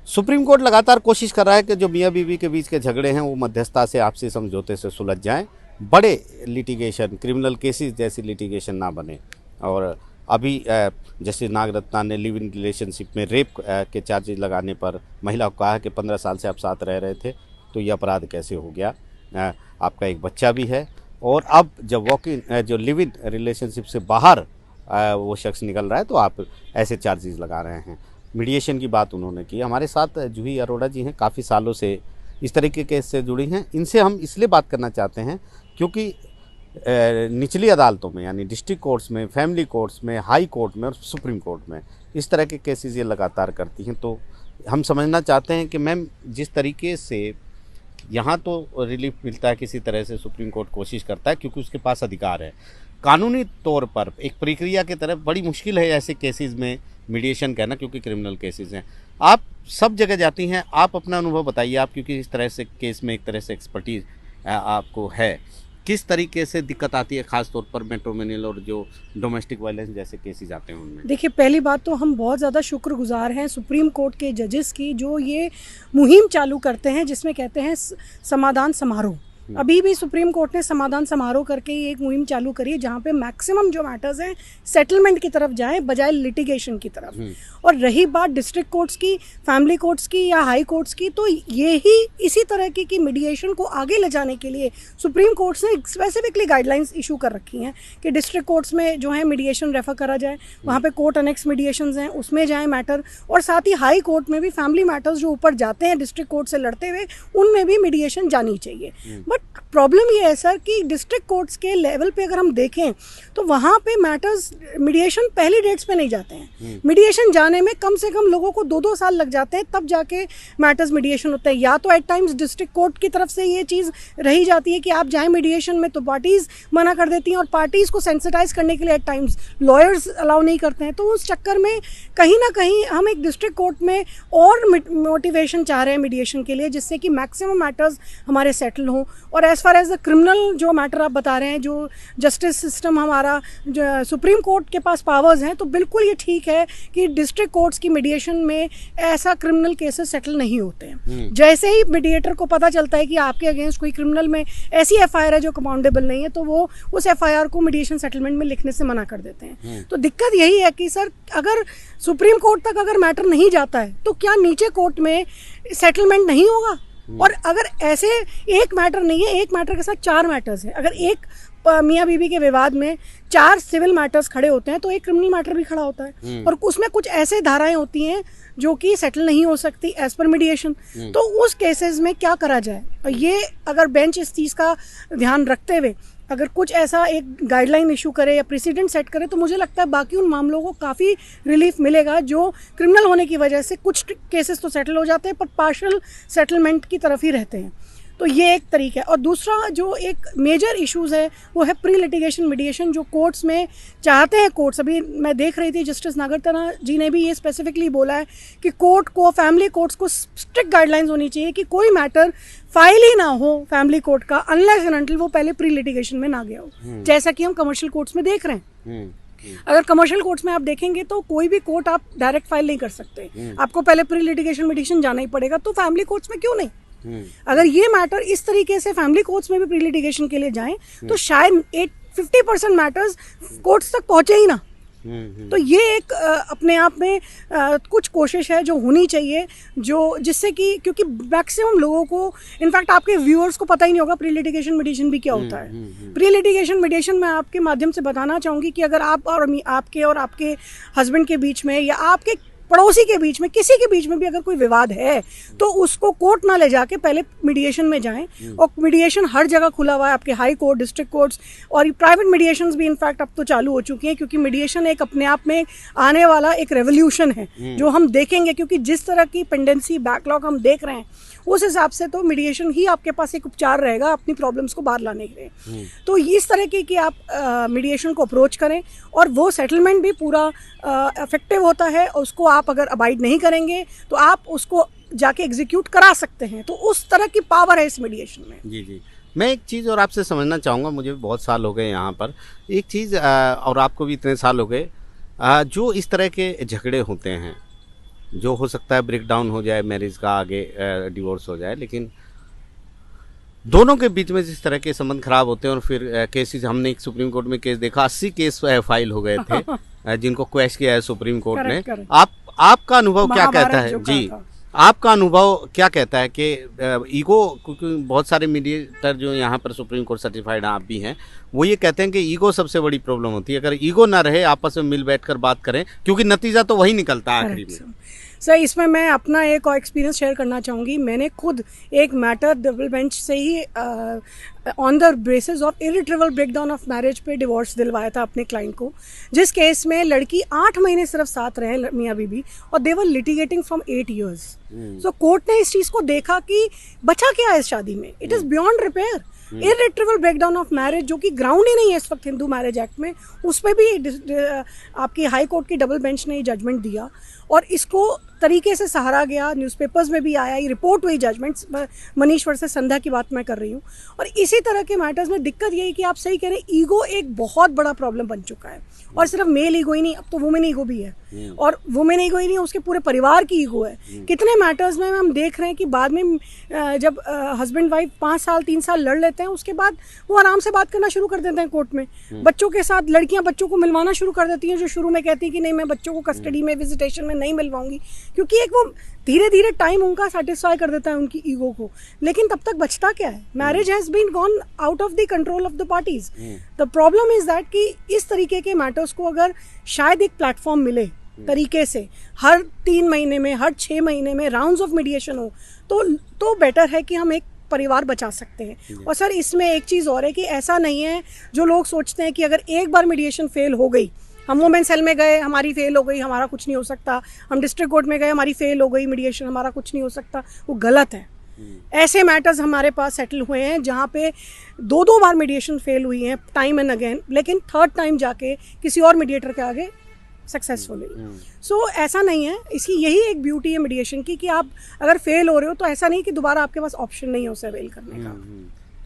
Supreme court लगातार कोशिश कर रहा है कि जो मियाँ बीवी के बीच के झगड़े हैं वो मध्यस्थता से, आपसी समझौते से सुलझ जाएं, बड़े लिटिगेशन, क्रिमिनल केसेस जैसी लिटिगेशन ना बने। और अभी जैसे नागरत्ना ने लिव इन रिलेशनशिप में रेप के चार्जेस लगाने पर महिला को कहा कि 15 साल से आप साथ रह रहे थे तो ये अपराध कैसे हो गया, आपका एक बच्चा भी है। और अब जब वॉक इन जो लिव इन रिलेशनशिप से बाहर वो शख्स निकल रहा है तो आप ऐसे चार्जेस लगा रहे हैं। मीडिएशन की बात उन्होंने की। हमारे साथ जूही अरोड़ा जी हैं, काफ़ी सालों से इस तरह के केस से जुड़ी हैं। इनसे हम इसलिए बात करना चाहते हैं क्योंकि निचली अदालतों में यानी डिस्ट्रिक्ट कोर्ट्स में, फैमिली कोर्ट्स में, हाई कोर्ट में और सुप्रीम कोर्ट में इस तरह के केसेस ये लगातार करती हैं। तो हम समझना चाहते हैं कि मैम, जिस तरीके से यहाँ तो रिलीफ मिलता है किसी तरह से, सुप्रीम कोर्ट कोशिश करता है क्योंकि उसके पास अधिकार है। कानूनी तौर पर एक प्रक्रिया की तरफ बड़ी मुश्किल है ऐसे केसेस में मीडिएशन कहना, क्योंकि क्रिमिनल केसेस हैं। आप सब जगह जाती हैं, आप अपना अनुभव बताइए। आप क्योंकि इस तरह से केस में एक तरह से एक्सपर्टीज आपको है, किस तरीके से दिक्कत आती है खास तौर पर मैट्रिमोनियल और जो डोमेस्टिक वायलेंस जैसे केसेस आते हैं उनमें? देखिए, पहली बात तो हम बहुत ज़्यादा शुक्रगुजार हैं सुप्रीम कोर्ट के जजेस की, जो ये मुहिम चालू करते हैं जिसमें कहते हैं समाधान समारोह। अभी भी सुप्रीम कोर्ट ने समाधान समारोह करके ये एक मुहिम चालू करी है जहाँ पे मैक्सिमम जो मैटर्स हैं सेटलमेंट की तरफ जाएं बजाय लिटिगेशन की तरफ। और रही बात डिस्ट्रिक्ट कोर्ट्स की, फैमिली कोर्ट्स की या हाई कोर्ट्स की, तो ये ही इसी तरह की मीडिएशन को आगे ले जाने के लिए सुप्रीम कोर्ट्स ने स्पेसिफिकली गाइडलाइंस इशू कर रखी हैं कि डिस्ट्रिक्ट कोर्ट्स में जो है मीडिएशन रेफर करा जाए, वहाँ पे कोर्ट अनेक्स मीडिएशंस हैं उसमें जाए मैटर, और साथ ही हाई कोर्ट में भी फैमिली मैटर्स जो ऊपर जाते हैं डिस्ट्रिक्ट कोर्ट से लड़ते हुए उनमें भी मीडिएशन जानी चाहिए। बट प्रॉब्लम ये है सर कि डिस्ट्रिक्ट कोर्ट्स के लेवल पे अगर हम देखें तो वहाँ पे मैटर्स मीडिएशन पहली डेट्स पे नहीं जाते हैं। मीडिएशन जाने में कम से कम लोगों को 2-2 साल लग जाते हैं, तब जाके मैटर्स मीडिएशन होते हैं। या तो एट टाइम्स डिस्ट्रिक्ट कोर्ट की तरफ से ये चीज़ रही जाती है कि आप जाएं मीडिएशन में, तो पार्टीज़ मना कर देती हैं, और पार्टीज़ को सेंसिटाइज करने के लिए एट टाइम्स लॉयर्स अलाउ नहीं करते हैं। तो उस चक्कर में कहीं ना कहीं हम एक डिस्ट्रिक्ट कोर्ट में और मोटिवेशन चाह रहे हैं मीडिएशन के लिए, जिससे कि मैक्सिमम मैटर्स हमारे सेटल हों। और as far as the criminal जो मैटर आप बता रहे हैं, जो जस्टिस सिस्टम हमारा जो सुप्रीम कोर्ट के पास पावर्स हैं, तो बिल्कुल ये ठीक है कि डिस्ट्रिक्ट कोर्ट्स की मीडिएशन में ऐसा क्रिमिनल केसेस सेटल नहीं होते हैं। जैसे ही मीडिएटर को पता चलता है कि आपके अगेंस्ट कोई क्रिमिनल में ऐसी एफआईआर है जो कंपाउंडेबल नहीं है, तो वो उस एफआईआर को मीडिएशन सेटलमेंट में लिखने से मना कर देते हैं। तो दिक्कत यही है कि सर, अगर सुप्रीम कोर्ट तक अगर मैटर नहीं जाता है तो क्या नीचे कोर्ट में सेटलमेंट नहीं होगा? और अगर ऐसे एक मैटर नहीं है, एक मैटर के साथ 4 मैटर्स हैं, अगर एक मियाँ बीवी के विवाद में 4 सिविल मैटर्स खड़े होते हैं तो एक क्रिमिनल मैटर भी खड़ा होता है, और उसमें कुछ ऐसे धाराएं होती हैं जो कि सेटल नहीं हो सकती एज पर मीडिएशन। तो उस केसेस में क्या करा जाए? और ये अगर बेंच इस चीज़ का ध्यान रखते हुए अगर कुछ ऐसा एक गाइडलाइन इशू करे या प्रेसिडेंट सेट करे, तो मुझे लगता है बाकी उन मामलों को काफ़ी रिलीफ मिलेगा, जो क्रिमिनल होने की वजह से कुछ केसेस तो सेटल हो जाते हैं पर पार्शियल सेटलमेंट की तरफ ही रहते हैं। तो ये एक तरीका है। और दूसरा जो एक मेजर इश्यूज है वो है प्री लिटिगेशन मीडिएशन, जो कोर्ट्स में चाहते हैं कोर्ट्स। अभी मैं देख रही थी जस्टिस नागरत्ना जी ने भी ये स्पेसिफिकली बोला है कि कोर्ट को, फैमिली कोर्ट्स को स्ट्रिक्ट गाइडलाइंस होनी चाहिए कि कोई मैटर फाइल ही ना हो फैमिली कोर्ट का अनलेस एंड अनटिल वो पहले प्री लिटिगेशन में ना गया हो, जैसा कि हम कमर्शियल कोर्ट्स में देख रहे हैं। अगर कमर्शियल कोर्ट्स में आप देखेंगे तो कोई भी कोर्ट आप डायरेक्ट फाइल नहीं कर सकते, आपको पहले प्री लिटिगेशन मीडिएशन जाना ही पड़ेगा। तो फैमिली कोर्ट्स में क्यों नहीं? अगर ये मैटर इस तरीके से फैमिली कोर्ट्स में भी प्री लिटिगेशन के लिए जाएं तो शायद 50% मैटर्स कोर्ट्स तक पहुंचे ही ना। तो ये एक अपने आप में कुछ कोशिश है जो होनी चाहिए, जो जिससे कि, क्योंकि मैक्सिमम लोगों को, इनफैक्ट आपके व्यूअर्स को पता ही नहीं होगा प्री लिटिगेशन मीडिएशन भी क्या होता है। प्री लिटिगेशन मीडिएशन मैं आपके माध्यम से बताना चाहूँगी कि अगर आप और आपके हस्बैंड के बीच में या आपके पड़ोसी के बीच में, किसी के बीच में भी अगर कोई विवाद है तो उसको कोर्ट ना ले जाके पहले मीडिएशन में जाएं। और मीडिएशन हर जगह खुला हुआ है, आपके हाई कोर्ट, डिस्ट्रिक्ट कोर्ट्स और प्राइवेट मीडिएशंस भी इनफैक्ट अब तो चालू हो चुकी हैं, क्योंकि मीडिएशन एक अपने आप में आने वाला एक रेवोल्यूशन है जो हम देखेंगे। क्योंकि जिस तरह की पेंडेंसी बैकलॉग हम देख रहे हैं उस हिसाब से तो मीडिएशन ही आपके पास एक उपचार रहेगा अपनी प्रॉब्लम्स को बाहर लाने के लिए। तो इस तरह की आप मीडिएशन को अप्रोच करें और वो सेटलमेंट भी पूरा इफेक्टिव होता है। उसको आप अगर अबाइड नहीं करेंगे तो आप उसको जाके एग्जीक्यूट करा सकते हैं। तो उस तरह की पावर है इस मीडिएशन में। जी। मैं एक चीज़ और आपसे समझना चाहूँगा, मुझे भी बहुत साल हो गए यहाँ पर, एक चीज़ और आपको भी इतने साल हो गए, जो इस तरह के झगड़े होते हैं जो हो सकता है ब्रेक डाउन हो जाए मैरिज का, आगे डिवोर्स हो जाए, लेकिन दोनों के बीच में जिस तरह के संबंध खराब होते हैं और फिर केसेस, हमने एक सुप्रीम कोर्ट में केस देखा, 80 केस फाइल हो गए थे जिनको क्वेश किया है सुप्रीम कोर्ट ने। आपका अनुभव क्या कहता है जी? आपका अनुभव क्या कहता है कि ईगो, क्योंकि बहुत सारे मीडिएटर जो यहाँ पर सुप्रीम कोर्ट सर्टिफाइड आप भी हैं, वो ये कहते हैं कि ईगो सबसे बड़ी प्रॉब्लम होती है। अगर ईगो ना रहे, आपस में मिल बैठकर बात करें, क्योंकि नतीजा तो वही निकलता है आखिरी में। सर, इसमें मैं अपना एक और एक्सपीरियंस शेयर करना चाहूँगी। मैंने खुद एक मैटर डबल बेंच से ही on the basis of irretrievable breakdown of marriage पे डिवोर्स दिलवाया था अपने क्लाइंट को, जिस केस में लड़की 8 महीने सिर्फ साथ रहे मियाँ बीबी, और they were litigating from 8 years। So court ने इस चीज़ को देखा कि बचा क्या है इस शादी में, it is beyond repair. Irretrievable breakdown of marriage, जो कि ग्राउंड ही नहीं है इस वक्त हिंदू मैरिज एक्ट में, उसमें भी आपकी हाई कोर्ट की डबल बेंच ने जजमेंट दिया और इसको तरीके से सहारा गया, न्यूज़पेपर्स में भी आया, ये रिपोर्ट हुई जजमेंट्स। मनीष वर्सेस संध्या की बात मैं कर रही हूँ। और इसी तरह के मैटर्स में दिक्कत यही कि आप सही कह रहे हैं, ईगो एक बहुत बड़ा प्रॉब्लम बन चुका है। और सिर्फ मेल ईगो ही नहीं, अब तो वुमेन ईगो भी है, और वुमेन ईगो ही नहीं, उसके पूरे परिवार की ईगो है। कितने मैटर्स में हम देख रहे हैं कि बाद में जब हस्बैंड वाइफ 5 साल 3 साल लड़ लेते हैं, उसके बाद वो आराम से बात करना शुरू कर देते हैं कोर्ट में। बच्चों के साथ लड़कियां बच्चों को मिलवाना शुरू कर देती हैं, जो शुरू में कहती है कि नहीं, मैं बच्चों को कस्टडी में विजिटेशन में नहीं मिलवाऊंगी, क्योंकि एक वो धीरे धीरे टाइम उनका सेटिस्फाई कर देता है उनकी ईगो को। लेकिन तब तक बचता क्या है? Marriage has been gone out of the control of the parties. The problem is that कि इस तरीके के मैटर्स को अगर शायद एक प्लेटफॉर्म मिले तरीके से, हर 3 महीने में, हर 6 महीने में राउंड्स ऑफ मीडिएशन हो, तो बेटर है कि हम एक परिवार बचा सकते हैं। और सर, इसमें एक चीज़ और है कि ऐसा नहीं है जो लोग सोचते हैं कि अगर एक बार मीडिएशन फेल हो गई, हम वुमेन सेल में गए, हमारी फेल हो गई, हमारा कुछ नहीं हो सकता, हम डिस्ट्रिक्ट कोर्ट में गए, हमारी फेल हो गई मीडिएशन, हमारा कुछ नहीं हो सकता, वो गलत है। ऐसे मैटर्स हमारे पास सेटल हुए हैं जहाँ पे 2-2 बार मीडिएशन फेल हुई हैं टाइम एंड अगेन, लेकिन थर्ड टाइम जाके किसी और मीडिएटर के आगे सक्सेसफुली। सो ऐसा नहीं है, इसकी यही एक ब्यूटी है मीडिएशन की कि आप अगर फेल हो रहे हो तो ऐसा नहीं कि दोबारा आपके पास ऑप्शन नहीं है उसे अवेल करने का।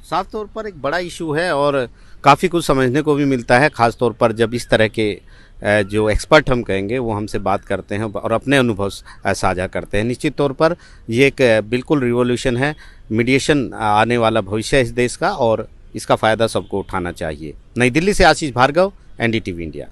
साफ तौर पर एक बड़ा इशू है और काफ़ी कुछ समझने को भी मिलता है, ख़ास तौर पर जब इस तरह के जो एक्सपर्ट हम कहेंगे वो हमसे बात करते हैं और अपने अनुभव साझा करते हैं। निश्चित तौर पर ये एक बिल्कुल रिवॉल्यूशन है, मीडिएशन आने वाला भविष्य है इस देश का, और इसका फ़ायदा सबको उठाना चाहिए। नई दिल्ली से आशीष भार्गव, NDTV इंडिया।